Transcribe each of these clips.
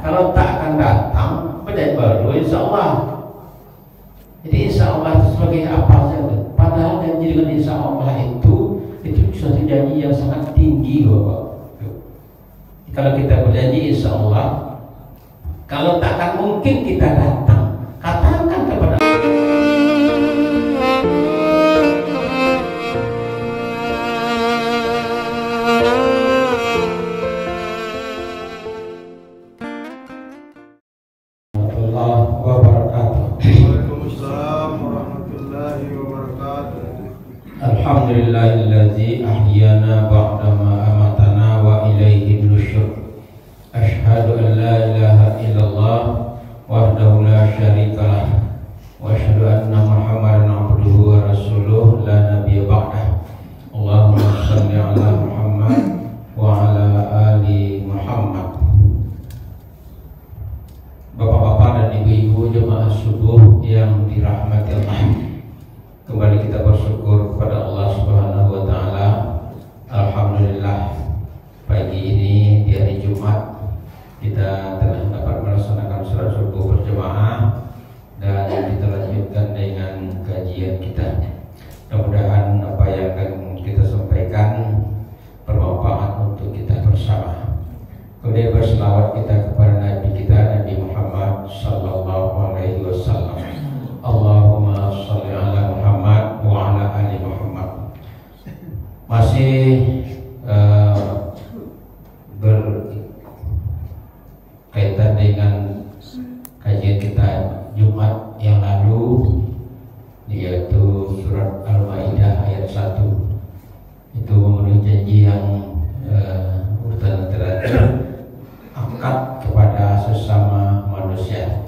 Kalau tak akan datang, menjadi baru insya Allah. Jadi insya Allah itu sebagai apa saja. Padahal janji dengan insya Allah itu suatu janji yang sangat tinggi, Bapak. Kalau kita berjanji insya Allah, kalau tak akan mungkin kita datang, katakan kepada Alhamdulillahilladzi ahyana ba'dama amatana wa ilaihi nusyur. Asyhadu an la ilaha illallah wahdahu la syarikalah wa asyhadu anna Muhammadan abduhu wa rasuluh la nabiyya ba'dah. Allahumma shalli ala Muhammad wa ala ali Muhammad. Bapak-bapak dan ibu-ibu jemaah subuh yang dirahmati Allah, kembali kita bersyukur kepada Allah Subhanahu wa taala. Alhamdulillah, pagi ini di hari Jumat kita telah dapat melaksanakan salat subuh berjamaah dan kita lanjutkan dengan kajian kita. Mudah-mudahan apa yang akan kita sampaikan bermanfaat untuk kita bersama. Kemudian berselawat kita kepada Nabi kita, Nabi Muhammad sallallahu alaihi wasallam. Allahumma sholli ala Muhammad wa ala ali Muhammad. Masih berkaitan dengan kajian kita Jumat yang lalu, yaitu surat Al-Maidah ayat 1. Itu memenuhi janji yang urutan terakhir, akad kepada sesama manusia.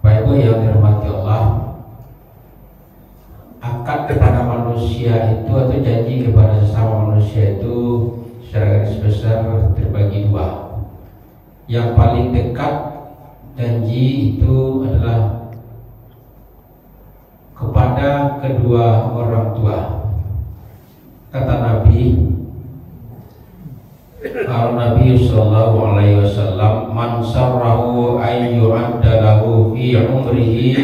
Bapak Ibu yang dirahmati Allah, akad kepada manusia itu atau janji kepada sesama manusia itu secara garis besar terbagi dua. Yang paling dekat janji itu adalah kepada kedua orang tua. Kata Nabi, Nabi sallallahu alaihi wasallam, man sarrahu ay yu'adda lahu fi umrihi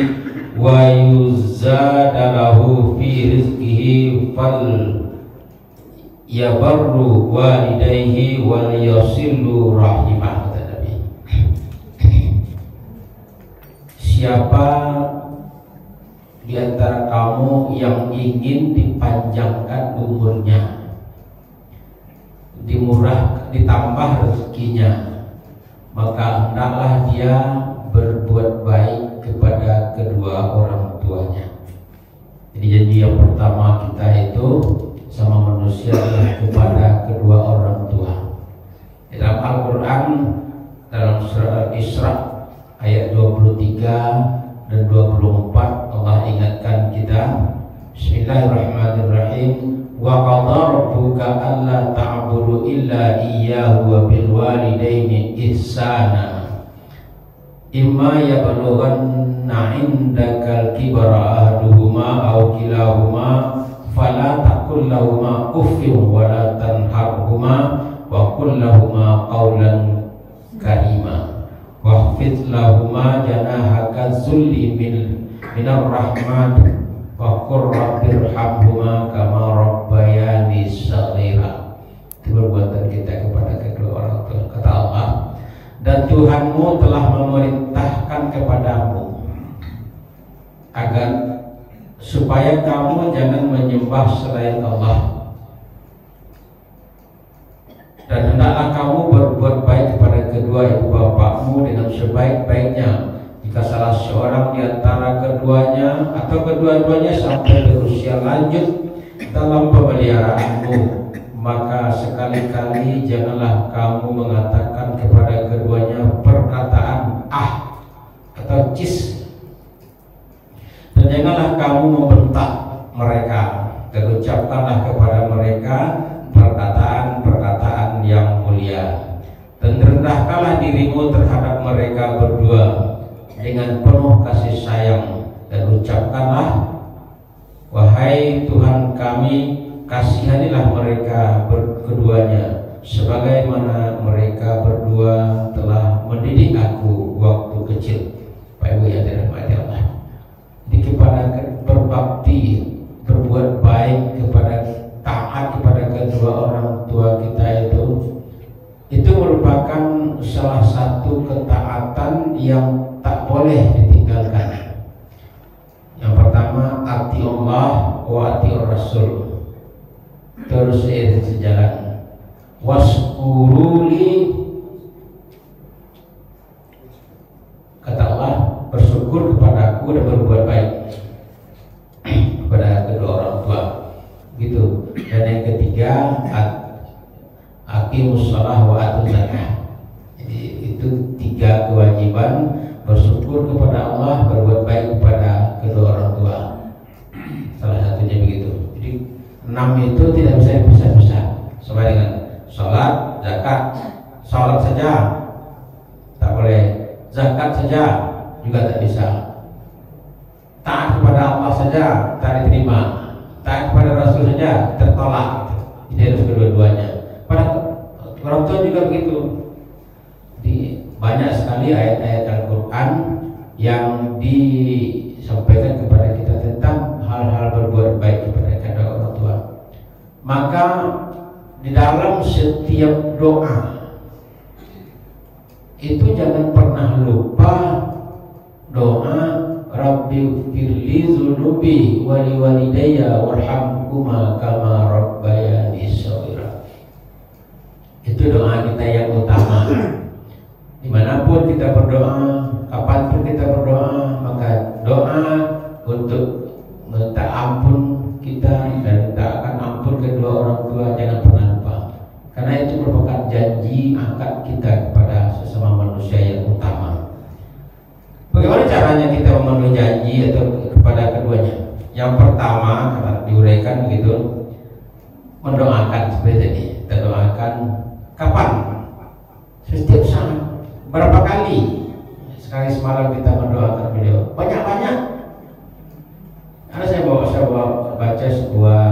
wa yuzada lahu fi rizqihi fal yabarru walidayhi wal yasillu rahimah. Kata Nabi, siapa di antara kamu yang ingin dipanjangkan umurnya, ditambah rezekinya, maka hendaklah dia berbuat baik kepada kedua orang tuanya. Jadi janji yang pertama kita itu sama manusia adalah kepada kedua orang tua. Di dalam Al-Quran, dalam surah Al-Isra ayat 23 dan 24, Allah ingatkan kita, Bismillahirrahmanirrahim. Wa qadha rabbuka alla ta'budu illa iyyahu wa bil walidaini ihsana imma yablughanna 'indaka al-kibara ahaduhuma aw kilahuma fala taqul lahumā uffin wa la tanharhumā wa qul lahumā qawlan karīmā wakhfid lahumā janāhaka dzulli minar rahmah wa qur rabbirhamhuma kama rabbayani shaghira. Itu perbuatan kita kepada kedua orang tua. Kata Allah, dan Tuhanmu telah memerintahkan kepadamu agar supaya kamu jangan menyembah selain Allah, dan hendaklah kamu berbuat baik kepada kedua ibu bapakmu dengan sebaik-baiknya. Jika salah seorang di antara keduanya atau kedua-duanya sampai berusia lanjut dalam pemeliharaanmu, maka sekali-kali janganlah kamu mengatakan kepada keduanya perkataan ah atau cis, dan janganlah kamu membentak mereka, dan ucapkanlah kepada mereka perkataan-perkataan yang mulia, dan rendahkanlah dirimu terhadap mereka berdua dengan penuh kasih sayang, dan ucapkanlah, wahai Tuhan kami, kasihanilah mereka keduanya sebagaimana mereka berdua itu merupakan salah satu ketaatan yang tak boleh ditinggalkan. Yang pertama, ati Allah wa ati Rasul, terus seiring sejalan. Waskuruli, kata Allah, bersyukur kepada aku dan berbuat baik kepada kedua orang tua, gitu. Dan yang ketiga, aqimus shalah wa atuz zakah. Jadi itu 3 kewajiban: bersyukur kepada Allah, berbuat baik kepada kedua orang tua. Salah satunya begitu. Jadi 6 itu tidak bisa dipisah-pisah. Sama dengan sholat, zakat. Sholat saja tak boleh, zakat saja juga tak bisa. Taat kepada Allah saja tak diterima, taat kepada Rasul saja tertolak. Ini harus kedua-duanya. Pada orang tua juga begitu. Di banyak sekali ayat-ayat Al-Quran yang disampaikan kepada kita tentang hal-hal berbuat baik kepada kedua orang tua. Maka di dalam setiap doa itu jangan pernah lupa doa Rabbi firli dzunubi wali walidayya warhamhuma kama rabbayani shaghira. Itu doa kita yang utama. Dimanapun kita berdoa, kapanpun kita berdoa, maka doa untuk minta ampun kita dan minta akan ampun kedua orang tua jangan pernah lupa. Karena itu merupakan janji akad kita kepada sesama manusia yang utama. Bagaimana caranya kita memenuhi janji atau kepada keduanya? Yang pertama, kata diuraikan begitu, mendoakan seperti tadi. Kita doakan kapan? Setiap saat. Berapa kali? Sekali semalam kita mendoakan beliau. Banyak-banyak. Karena saya baca sebuah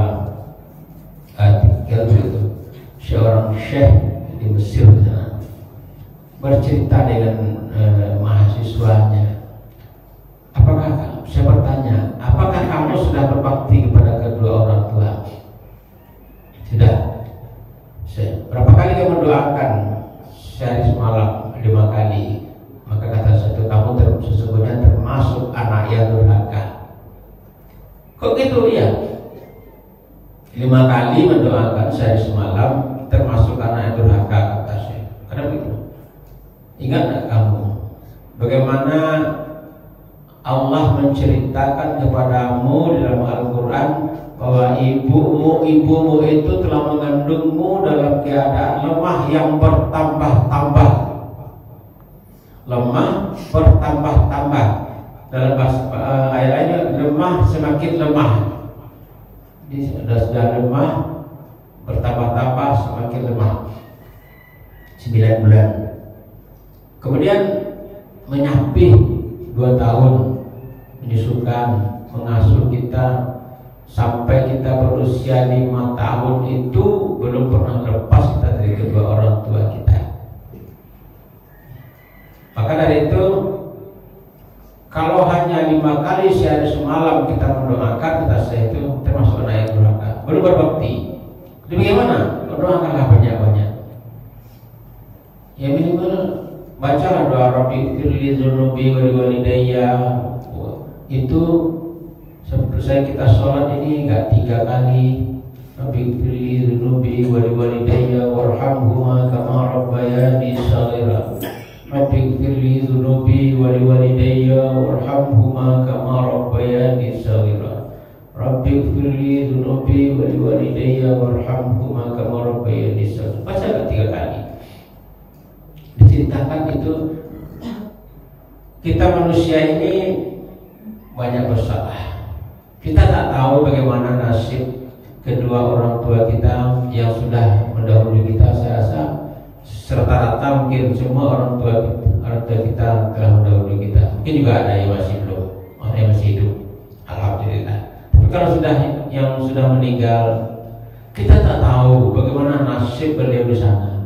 artikel itu, seorang syekh di Mesir sana bercerita dengan mahasiswanya. Saya bertanya, apakah kamu sudah berbakti kepada kedua orang tua? Sudah. Berapa kali kamu mendoakan? Sehari semalam 5 kali. Maka kata satu, kamu sesungguhnya termasuk anak yang durhaka. Kok gitu ya? 5 kali mendoakan sehari semalam termasuk anak yang durhaka, kata saya. Kenapa itu? Ingat gak kamu bagaimana Allah menceritakan kepadamu dalam Al-Quran bahwa ibumu itu telah mengandungmu dalam keadaan lemah yang bertambah-tambah. Lemah bertambah-tambah. Dalam bahasa ayat lainnya, lemah semakin lemah. Jadi sudah lemah bertambah-tambah semakin lemah. 9 bulan. Kemudian menyapih 2 tahun, menyusukan, mengasuh kita sampai kita berusia 5 tahun itu belum pernah lepas kita dari kedua orang tua kita. Maka dari itu, kalau hanya 5 kali sehari semalam kita mendoakan, kata saya, itu termasuk anak yang durhaka, belum berbakti. Jadi bagaimana? Berdoakanlah banyak-banyak. Ya minimal bacalah doa Rabbi firli dzunubi wali walidayya. Itu selesai kita sholat ini enggak 3 kali. Rabbi firli dzunubi wali walidayya warhamhuma kama rabbayani shaghira. Rabbi firli dzunubi wali walidayya warhamhuma kama rabbayani shaghira. Rabbi firli dzunubi wali walidayya warhamhuma kama rabbayani shaghira. Baca 3 kali. Diceritakan itu kita manusia ini banyak bersalah. Kita tak tahu bagaimana nasib kedua orang tua kita yang sudah mendahului kita. Saya rasa serta-rata mungkin semua orang tua kita telah mendahului kita. Mungkin juga ada yang masih belum, ada yang masih hidup. Alhamdulillah. Tapi kalau yang sudah meninggal, kita tak tahu bagaimana nasib beliau di sana.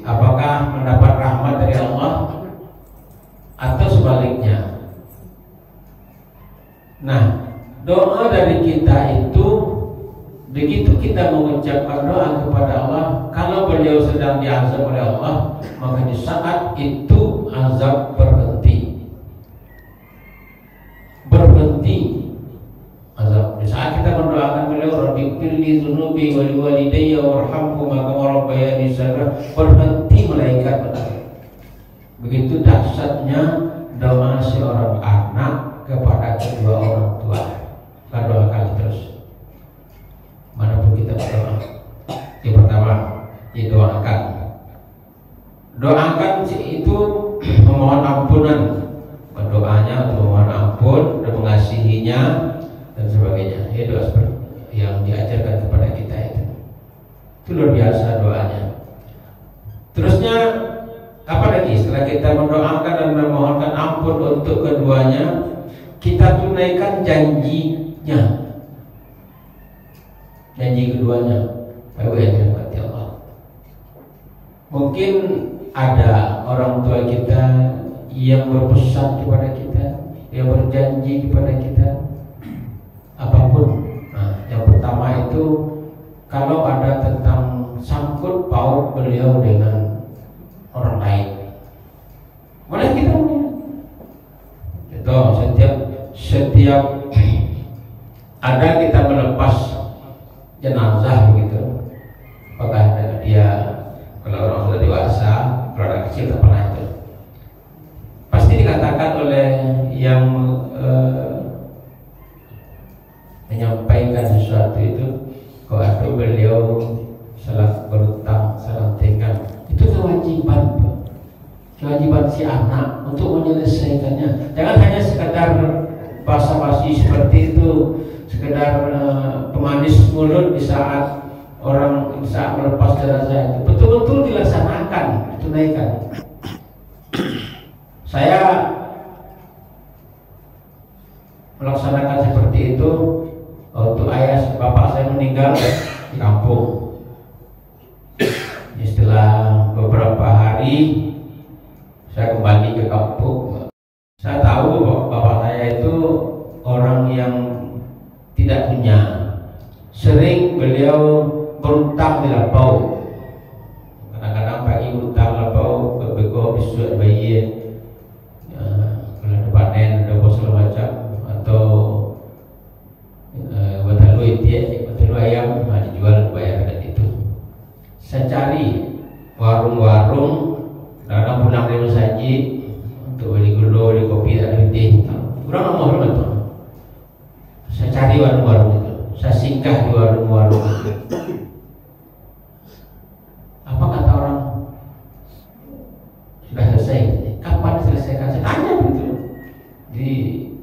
Apakah mendapat rahmat dari Allah atau sebaliknya? Nah, doa dari kita itu begitu kita mengucapkan doa kepada Allah, kalau sedang diazab oleh Allah, maka di saat itu azab berhenti azab. Di saat kita mendoakan beliau, Rabbighfirli dzunubi wa liwalidayya warhamhuma kama rabbayani shaghira, berhenti malaikat berdoa. Begitu dahsyatnya doa seorang anak kepada kedua orang tua. Kita doakan terus. Manapun kita berdoa, yang pertama didoakan. Doakan itu memohon ampunan, berdoanya untuk memohon ampun dan mengasihinya dan sebagainya. Itu doa yang diajarkan kepada kita itu luar biasa doanya. Terusnya apa lagi? Setelah kita mendoakan dan memohonkan ampun untuk keduanya, kita tunaikan janjinya, janji keduanya. Allah. Mungkin ada orang tua kita yang berpesan kepada kita, yang berjanji kepada kita apapun. Nah, yang pertama itu kalau ada tentang sangkut paut beliau dengan orang lain, boleh kita itu setiap ada kita melepas jenazah begitu, apakah dia kalau orang sudah dewasa, kalau anak kecil tak pernah itu, pasti dikatakan oleh yang menyampaikan sesuatu itu, kalau beliau salah berutang, salah tinggal, itu kewajiban si anak untuk menyelesaikannya. Jangan hanya sekadar basa-basi seperti itu, sekedar pemanis mulut di saat orang saat melepas jenazah itu. Betul-betul dilaksanakan, ditunaikan. Saya melaksanakan seperti itu waktu ayah bapak saya meninggal di kampung. Setelah beberapa hari saya kembali ke kampung. Saya tahu bahwa bapak saya itu orang yang tidak punya. Sering beliau berutang di lapau. Kadang-kadang pagi berutang lapau, bego besok bayi, kalau ada panen, ada bos segala macam, atau betalu ayam, dijual bayar dan itu. Saya cari warung-warung, kadang pulang dari masjid untuk beli gula, beli kopi, dan beli teh. Kurang nomor itu. Saya cari warung-warung itu, saya singgah di warung-warung itu. Apa kata orang? Sudah selesai. Kapan diselesaikan? Saya tanya begitu. Jadi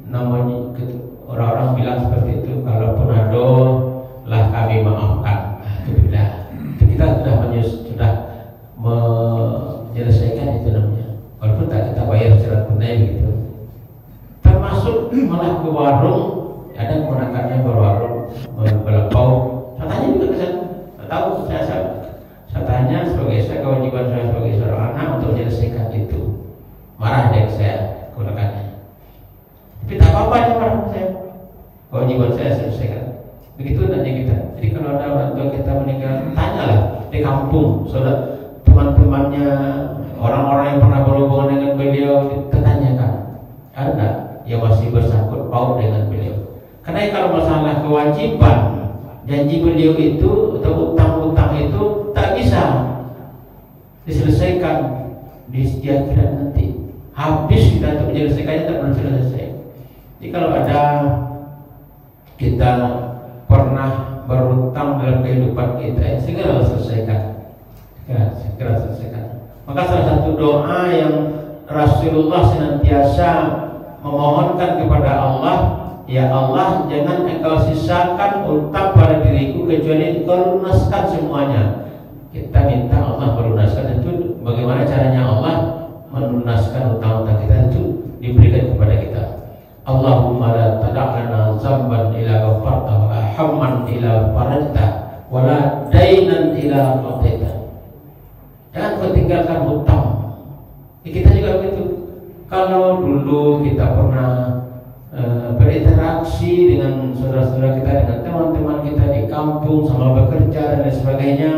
namanya orang-orang bilang seperti itu. Kalaupun ada, lah kami maafkan. Itu beda. Itu kita sudah menyelesaikan itu namanya. Walaupun tak kita bayar secara tunai begitu. Termasuk malah ke warung. Ada yang menggunakannya berwarung, berlepau. Saya tanya juga ke sana. Saya tahu, saya tanya sebagai saya, kewajiban saya sebagai seorang anak untuk menyelesaikan itu. Marah deh saya gunakannya. Tapi tak apa-apa dia marah saya. Kewajiban saya selesaikan. Begitu nanti kita. Jadi kalau ada orang tua kita meninggal, tanyalah di kampung, saudara teman-temannya, orang-orang yang pernah berhubungan dengan beliau, ditanyakan ada yang masih bersangkut paut dengan beliau. Karena kalau masalah kewajiban janji beliau itu atau utang-utang itu tak bisa diselesaikan di akhirat nanti. Habis kita untuk menyelesaikannya tak pernah selesai. Jadi kalau ada kita pernah berutang dalam kehidupan kita, segera selesaikan. Segera selesaikan. Maka salah satu doa yang Rasulullah senantiasa memohonkan kepada Allah, ya Allah, jangan engkau sisakan utang pada diriku kecuali engkau lunaskan semuanya. Kita minta Allah melunaskan. Itu bagaimana caranya Allah melunaskan utang-utang kita itu diberikan kepada kita. Allahumma la tada'lana zamban ila ghafarta wa hamman ila farajta wa la dainan ila qadaita. Jangan kau tinggalkan hutang. Kita juga begitu. Kalau dulu kita pernah berinteraksi dengan saudara-saudara kita, dengan teman-teman kita di kampung, sama bekerja dan lain sebagainya,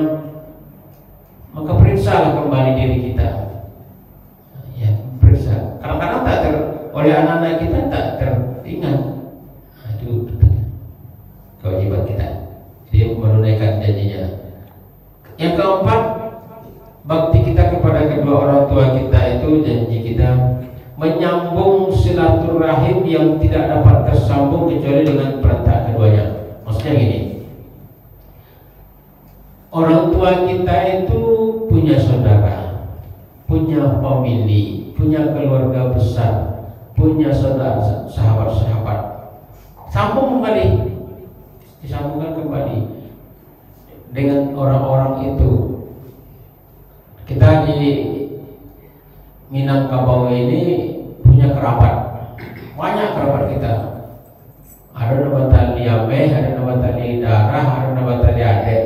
maka prinsip periksalah kembali diri kita. Ya, periksa. Kadang-kadang oleh anak-anak kita tak teringat. Itu kewajiban kita. Dia menunaikan janjinya. Yang keempat, bakti kita kepada kedua orang tua kita itu janji kita menyambung silaturahim yang tidak dapat tersambung kecuali dengan perintah keduanya. Maksudnya gini, orang tua kita itu punya saudara, punya famili, punya keluarga besar, punya saudara, sahabat-sahabat. Sambung kembali, disambungkan kembali dengan orang-orang itu. Kita di Minangkabau ini punya kerabat, banyak kerabat kita. Ada nama tali ame, ada nama tali darah, ada nama tali adik,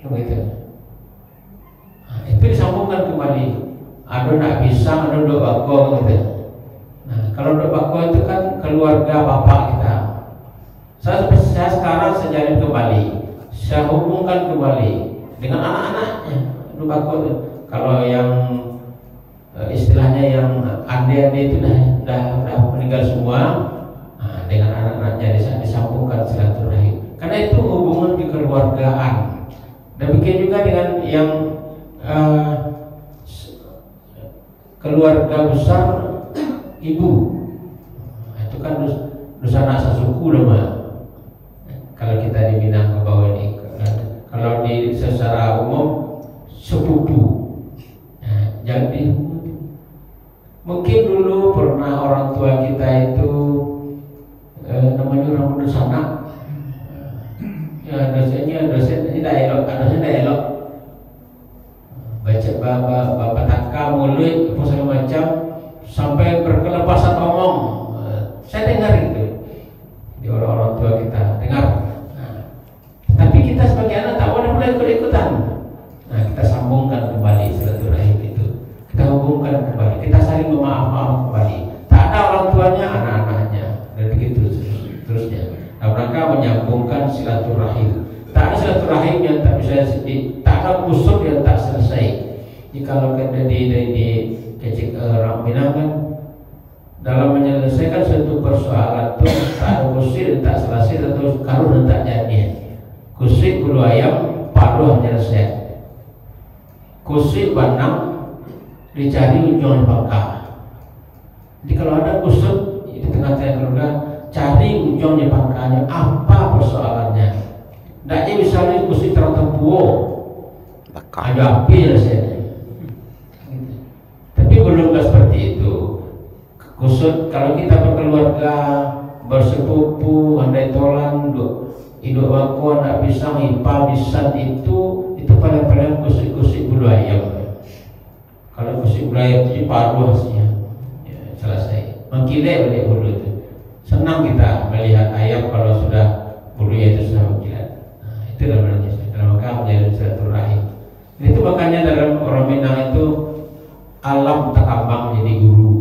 begitu. Nah, itu disambungkan kembali. Ada nak pisang, ada dua bako, gitu. Nah, kalau dua bako itu kan keluarga bapak kita. Saya sekarang sejalin kembali, saya hubungkan kembali dengan anak-anaknya. Dua bako itu. Kalau yang istilahnya yang ande-ande itu dah meninggal semua, nah, dengan anak-anaknya disambungkan silaturahim. Karena itu hubungan kekeluargaan. Demikian juga dengan yang keluarga besar ibu. Nah, itu kan dosa anak sesuku nama. Kalau kita di Minangkabau ini, kalau di secara umum sepupu. Nah, jadi mungkin dulu pernah orang tua kita itu namanya orang Dusana, ya dosen tidak elok, dosen tidak elok, baca bapak taka mulut apa segala macam sampai berkelepasan ngomong. Saya dengar itu di orang-orang tua kita dengar. Nah, tapi kita sebagai anak tak boleh ikut-ikutan. Nah, kita sambungkan kembali silaturahim itu. Kita hubungkan kembali, kita saling memaaf kembali. Tak ada orang tuanya, anak-anaknya, dan begitu terusnya. Dalam rangka menyambungkan silaturahim. Tak ada silaturahim yang tak bisa tak ada usul yang tak selesai. Jika kita di kecil orang Minang kan, dalam menyelesaikan suatu persoalan itu tak ada usul yang tak selesai atau kalau tak jadi. Kusik bulu ayam, paruh menyelesaikan. Kusik banang dicari ujung pangkal. Jadi kalau ada kusut di tengah-tengah keluarga, cari ujungnya pangkalnya, apa persoalannya. Tidaknya misalnya kusut tertempuh, ada api rasanya. Tapi belum seperti itu. Kusut kalau kita berkeluarga, bersepupu, andai tolan, hidup aku anak pisang, ipal, bisan itu paling-paling kusik-kusik bulu ayam. Kalau kusik bulu ayam itu paruh hasilnya, ya, selesai. Mengkilat balik bulu itu. Senang kita melihat ayam kalau sudah bulunya itu sudah mengkilat. Nah, itu namanya dalam rangka menjadi silaturahim. Itu makanya dalam orang Minang itu alam takambang menjadi guru.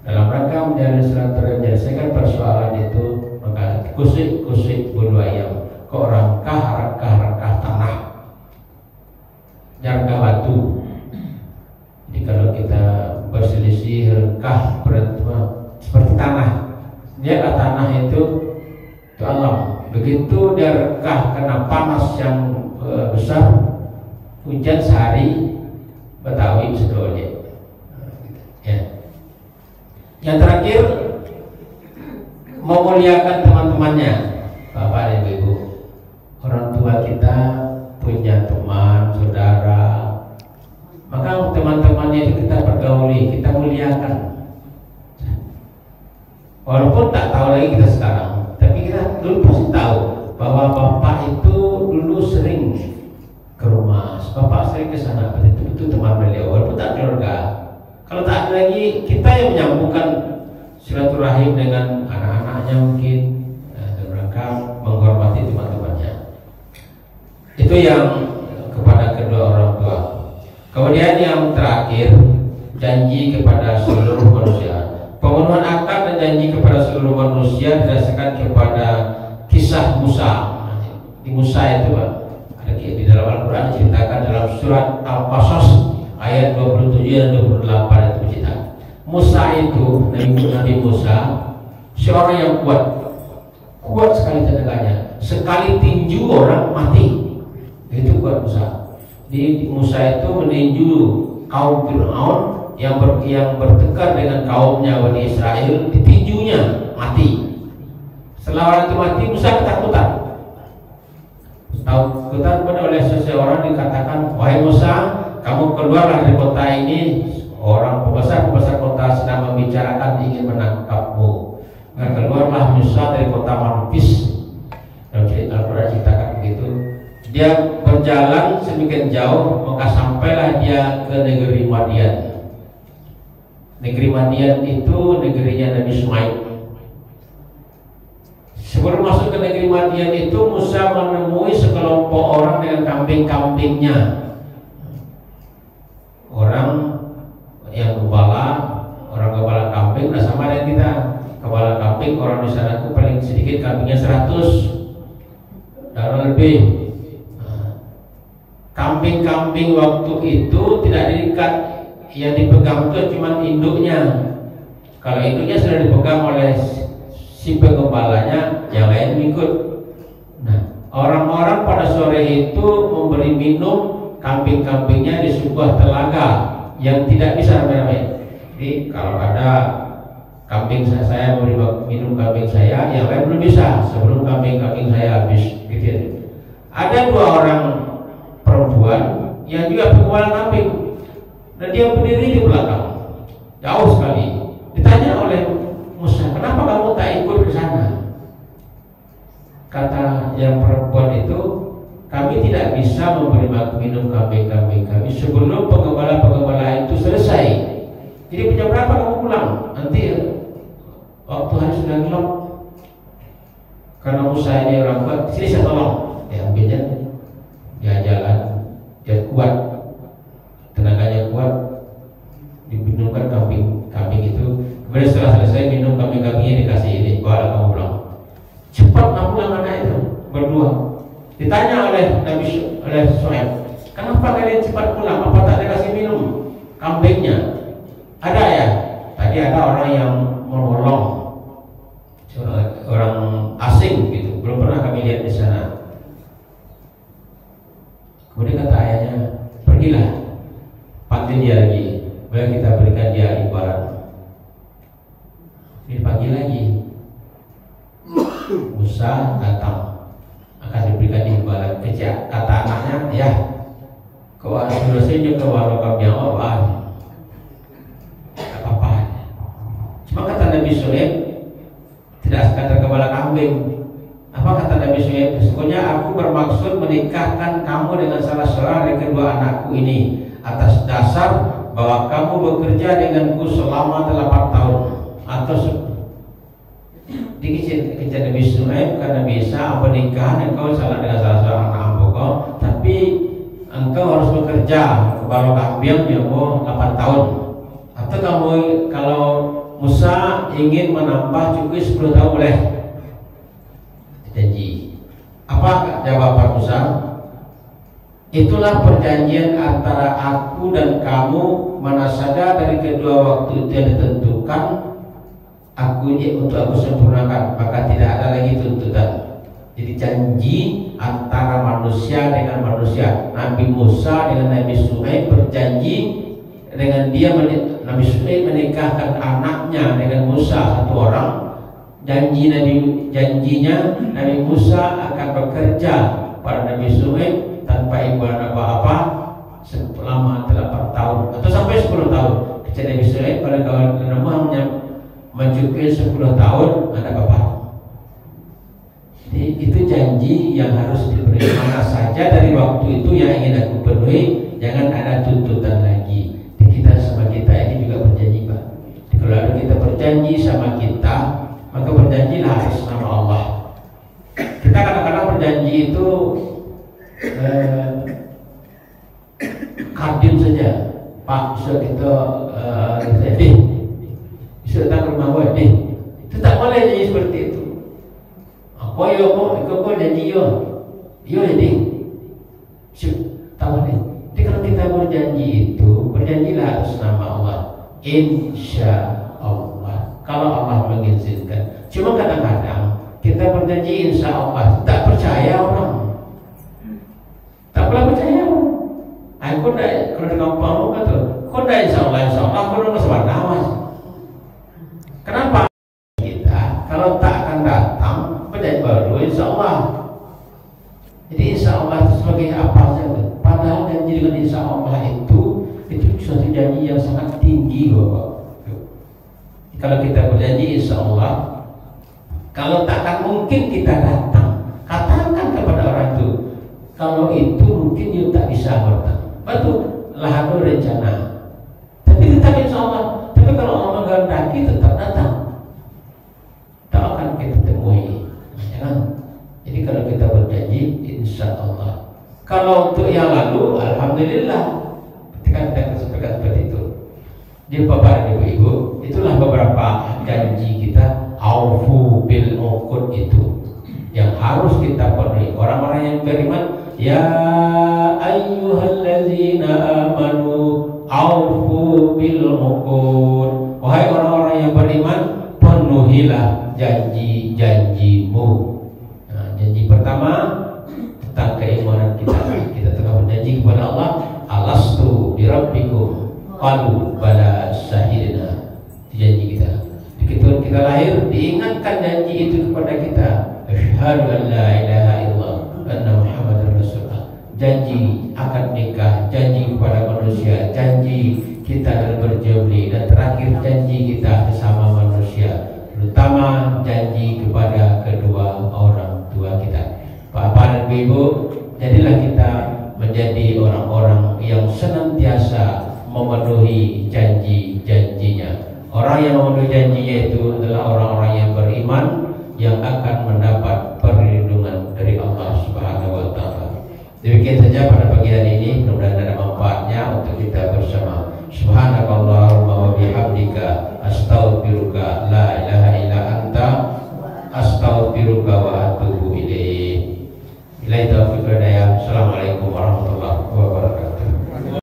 Dalam rangka menjadi silaturahim, menyelesaikan persoalan itu, maka kusik-kusik bulu ayam. Kok rangkah tanah, rangkah batu. Jadi kalau kita berselisih rangkah seperti tanah, dia tanah itu alam. Begitu dia rangkah kena panas yang besar, hujan sehari, Betawi sedonya. Ya. Yang terakhir, memuliakan teman-temannya, bapak dan ibu. Orang tua kita punya teman, saudara, maka teman-temannya itu kita pergauli, kita muliakan. Walaupun tak tahu lagi kita sekarang, tapi kita dulu pasti tahu bahwa bapak itu dulu sering ke rumah, bapak sering ke sana, itu teman beliau, walaupun tak keluarga. Kalau tak ada lagi, kita yang menyambungkan silaturahim dengan anak-anaknya mungkin, dan mereka menghormati teman-temannya. Itu yang kepada kedua orang tua. Kemudian yang terakhir, janji kepada seluruh manusia. Pemenuhan akad dan janji kepada seluruh manusia didasarkan kepada kisah Musa. Di Musa itu ada di dalam Al-Quran diceritakan dalam surat Al-Qasas ayat 27 dan 28 itu cerita. Musa itu, Nabi Musa, seorang yang kuat sekali tenaganya. Sekali tinju orang mati. Itu kuat Musa. Di Musa itu meninju kaum Fir'aun yang bertengkar dengan kaumnya Bani Israel, ditinjunya mati. Setelah orang itu mati, Musa ketakutan. Ketakutan oleh seseorang dikatakan, wahai Musa, kamu keluarlah dari kota ini. Orang pembesar kota sedang membicarakan ingin menangkapmu. Maka keluarlah Musa dari kota Memphis. Dalam Al-Quran ceritakan begitu. Dia berjalan sedemikian jauh, maka sampailah dia ke negeri Madian. Negeri Madian itu negerinya Nabi Shu'aib. Sebelum masuk ke negeri Madian itu, Musa menemui sekelompok orang dengan kambing-kambingnya. Orang yang orang gembala kambing, nah sama dengan kita. Gembala kambing, orang di sana itu paling sedikit kambingnya 100 dan lebih. Kambing-kambing waktu itu tidak diikat, yang dipegang itu cuma induknya. Kalau induknya sudah dipegang oleh si penggembalanya, yang lain ikut. Nah, orang-orang pada sore itu memberi minum kambing-kambingnya di sebuah telaga yang tidak bisa ramai-ramai. Jadi kalau ada kambing saya memberi minum kambing saya, yang lain belum bisa sebelum kambing-kambing saya habis. Gitu. Ada 2 orang perempuan yang juga penggembala kambing, dan dia berdiri di belakang jauh sekali. Ditanya oleh Musa, kenapa kamu tak ikut ke sana? Kata yang perempuan itu, kami tidak bisa memberi minum kambing-kambing kami sebelum penggembala-penggembala itu selesai. Jadi jam berapa kamu pulang? Nanti waktu hari sudah gelap. Karena Musa ini orang kuat, sini saya tolong. Ya ambilnya, dia jalan, dia kuat, tenaganya kuat, diminumkan kambing itu. Kemudian setelah selesai minum kambing-kambingnya dikasih ini, bawa kamu pulang. Cepat kamu pulang anak itu berdua. Ditanya oleh Shu'aib, kenapa kalian cepat pulang? Apa tak dikasih minum kambingnya? Ada ya? Tadi ada orang yang menolong, orang asing gitu, belum pernah kami lihat di sana. Kemudian kata ayahnya, pergilah, panggil dia lagi, boleh kita berikan dia imbalan. Dipanggil lagi, Musa datang, akan diberikan imbalan. Kata anaknya, ya, kau harus selesainya ke walau kami yang apa, apa-apa. Cuma kata Nabi Shu'aib, tidak sekadar kepala kambing. Apa kata Nabi Shu'aib? Sesungguhnya aku bermaksud menikahkan kamu dengan salah seorang dari kedua anakku ini atas dasar bahwa kamu bekerja denganku selama 8 tahun. Atau dikejar Nabi Shu'aib karena bisa pernikahan engkau salah dengan salah seorang anak kau, tapi engkau harus bekerja kepala kambing yang mau 8 tahun. Atau kamu kalau Musa ingin menambah cukup 10 tahun boleh. Janji. Apa jawaban Musa? Itulah perjanjian antara aku dan kamu, mana saja dari kedua waktu itu yang ditentukan untuk aku sempurnakan, maka tidak ada lagi tuntutan. Jadi janji antara manusia dengan manusia. Nabi Musa dengan Nabi Shu'aib berjanji dengan dia, Nabi Shu'aib menikahkan anaknya dengan Musa satu orang. Janjinya Nabi Musa akan bekerja pada Nabi Shu'aib tanpa imbalan apa-apa selama 8 tahun atau sampai 10 tahun. Kata Nabi Shu'aib, kalau kamu mencukupi 10 tahun ada apa-apa. Jadi itu janji yang harus diberi. Mana saja dari waktu itu yang ingin aku penuhi, jangan ada tuntutan lagi. Kita sama kita ini juga berjanji, Pak. Kalau ada kita berjanji sama kita, maka berjanjilah atas nama Allah. Kita kadang-kadang berjanji itu kadim saja. Pak, bisa kita bisa datang ke rumah gue, itu tak boleh janji seperti itu. Apa yo kok janji yo jadi. Tahu nih. Jadi kalau kita berjanji itu, berjanjilah atas nama Allah. Insya Allah. Kalau Allah mengizinkan. Cuma kadang-kadang kita berjanji insya Allah, tak percaya orang. Tak pernah percaya orang. Aku dah kalau di kampung kata, kau dah insya Allah, aku dah sebentar mas. Kenapa? Kita kalau tak akan datang, percaya baru insya Allah. Jadi insya Allah itu sebagai apa saja. Padahal janji dengan insya Allah itu suatu janji yang sangat tinggi, Bapak. Kalau kita berjanji insya Allah, kalau tak akan mungkin kita datang, katakan kepada orang itu, kalau itu mungkin you tak bisa datang. Betul, lah ada rencana. Tapi tetap insya Allah. Tapi kalau Allah menghendaki tetap datang. Tak akan kita temui. Jangan. Jadi kalau kita berjanji, insya Allah. Kalau untuk yang lalu, alhamdulillah. Ketika kita sampaikan seperti itu. Di Bapak dan Ibu, itulah beberapa janji kita. Aufu bil uqud itu yang harus kita penuhi. Orang-orang yang beriman, ya ayyuhallazina amanu aufu bil uqud. Wahai orang-orang yang beriman, penuhilah janji-janjimu. Nah, janji pertama tentang keimanan kita. Kita telah berjanji kepada Allah, alastu birabbikum. Qalu bala syahidna. Janji kita. Begitu kita lahir, diingatkan janji itu kepada kita. Asyhadu an la ilaha illallah anna Muhammadar Rasulullah. Janji akan nikah, janji kepada manusia, janji kita dalam berjumlah, dan terakhir janji kita bersama manusia, terutama janji kepada kedua orang tua kita. Bapak dan Ibu, jadilah kita menjadi orang-orang yang senantiasa memenuhi janji-janjinya. Orang yang memenuhi janjinya itu adalah orang-orang yang beriman, yang akan mendapat perlindungan dari Allah Subhanahu wa taala. Demikian saja pada pagi hari ini, mudah-mudahan ada manfaatnya untuk kita bersama. Subhanallah.